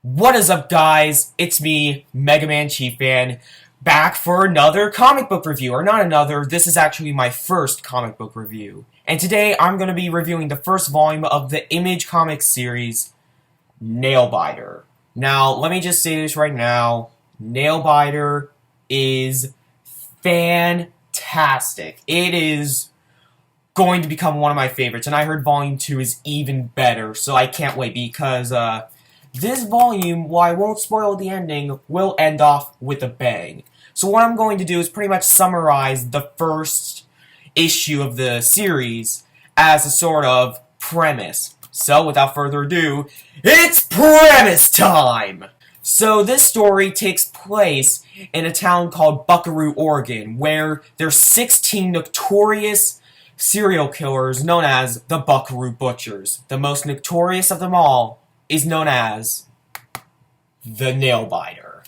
What is up, guys? It's me, Mega Man Chief Fan, back for another comic book review. Or not another, this is actually my first comic book review. And today I'm going to be reviewing the first volume of the Image Comics series, Nailbiter. Now, let me just say this right now. Nailbiter is fantastic. It is going to become one of my favorites, and I heard Volume 2 is even better, so I can't wait because, this volume, while I won't spoil the ending, will end off with a bang. So what I'm going to do is pretty much summarize the first issue of the series as a sort of premise. So without further ado, it's premise time! So this story takes place in a town called Buckaroo, Oregon, where there's 16 notorious serial killers known as the Buckaroo Butchers. The most notorious of them all is known as the Nailbiter.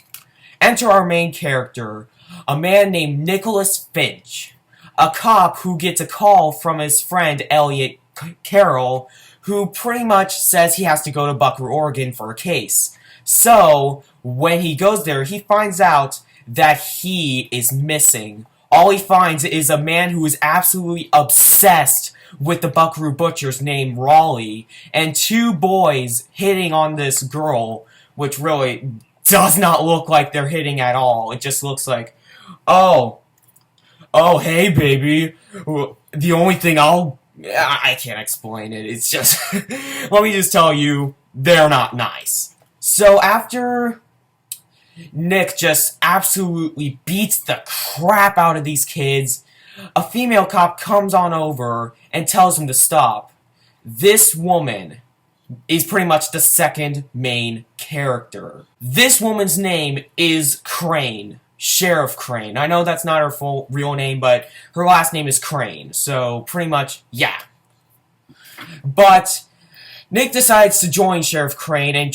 Enter our main character, a man named Nicholas Finch, a cop who gets a call from his friend Elliot Carroll, who pretty much says he has to go to Buckaroo, Oregon for a case. So, when he goes there, he finds out that he is missing. All he finds is a man who is absolutely obsessed with the Buckaroo Butchers named Raleigh, and two boys hitting on this girl, which really does not look like they're hitting at all. It just looks like, oh, hey, baby. The only thing I can't explain it. It's just, let me just tell you, they're not nice. So after Nick just absolutely beats the crap out of these kids, a female cop comes on over and tells him to stop. This woman is pretty much the second main character. This woman's name is Crane. Sheriff Crane. I know that's not her full real name, but her last name is Crane. So, pretty much, yeah. But Nick decides to join Sheriff Crane and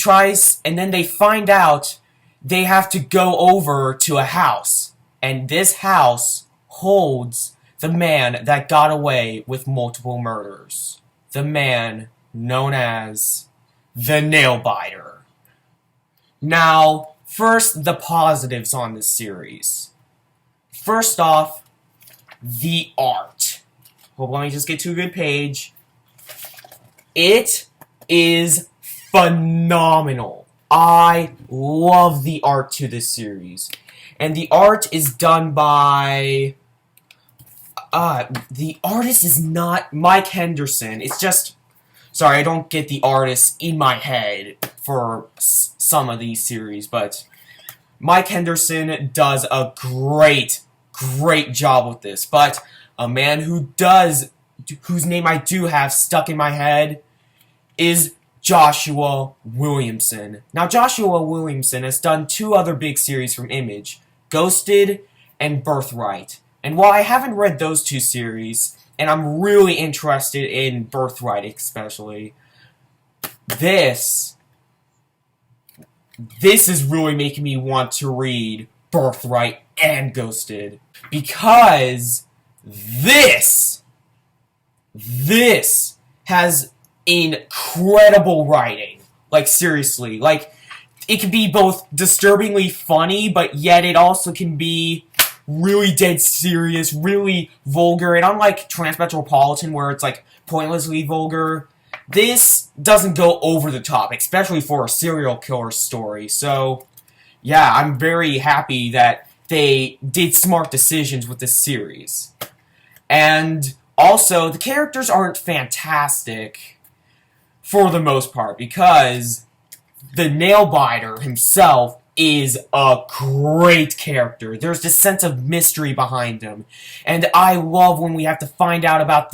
then they find out they have to go over to a house. And this house holds the man that got away with multiple murders. The man known as the Nailbiter. Now, first, the positives on this series. First off, the art. Well, let me just get to a good page. It is phenomenal. I love the art to this series. And the art is done by the artist is not Mike Henderson. It's just, sorry, I don't get the artist in my head for some of these series, but Mike Henderson does a great job with this. But a man whose name I do have stuck in my head is Joshua Williamson. Now, Joshua Williamson has done two other big series from Image, Ghosted and Birthright. And while I haven't read those two series, and I'm really interested in Birthright especially, this is really making me want to read Birthright and Ghosted. Because this has incredible writing. Like, seriously. Like, it can be both disturbingly funny, but yet it also can be really dead serious, really vulgar, and unlike Transmetropolitan, where it's like pointlessly vulgar, this doesn't go over the top, especially for a serial killer story. So, yeah, I'm very happy that they did smart decisions with this series. And also, the characters aren't fantastic for the most part, because the Nailbiter himself is a great character. There's this sense of mystery behind him. And I love when we have to find out about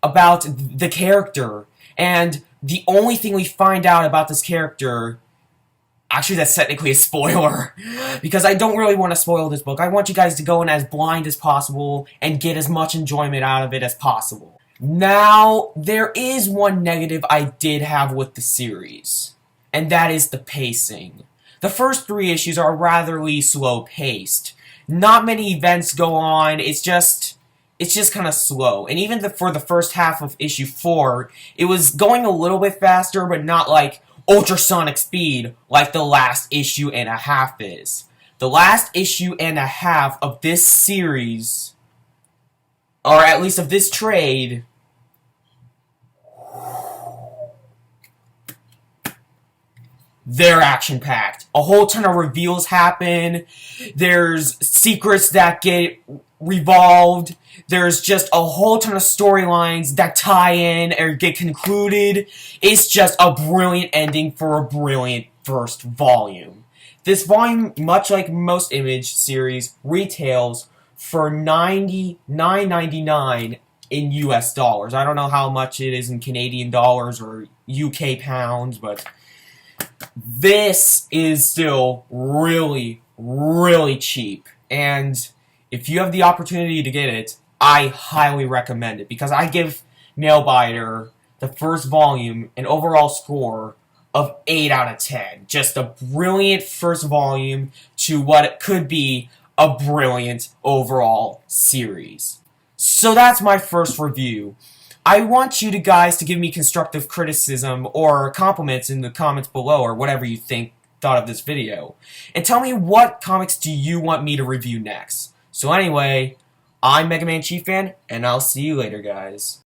about the character. And the only thing we find out about this character, actually that's technically a spoiler, because I don't really want to spoil this book. I want you guys to go in as blind as possible and get as much enjoyment out of it as possible. Now, there is one negative I did have with the series, and that is the pacing. The first three issues are ratherly slow-paced. Not many events go on, it's just kind of slow. And even for the first half of issue 4, it was going a little bit faster, but not like ultrasonic speed like the last issue and a half is. The last issue and a half of this series, or at least of this trade, they're action-packed. A whole ton of reveals happen. There's secrets that get revolved. There's just a whole ton of storylines that tie in or get concluded. It's just a brilliant ending for a brilliant first volume. This volume, much like most Image series, retails for $99.99 in US dollars. I don't know how much it is in Canadian dollars or UK pounds, but this is still really, really cheap. And if you have the opportunity to get it, I highly recommend it, because I give Nailbiter, the first volume, an overall score of 8 out of 10. Just a brilliant first volume to what it could be a brilliant overall series. So that's my first review. I want you guys to give me constructive criticism or compliments in the comments below, or whatever you thought of this video. And tell me, what comics do you want me to review next? So anyway, I'm Mega Man Chief Fan, and I'll see you later, guys.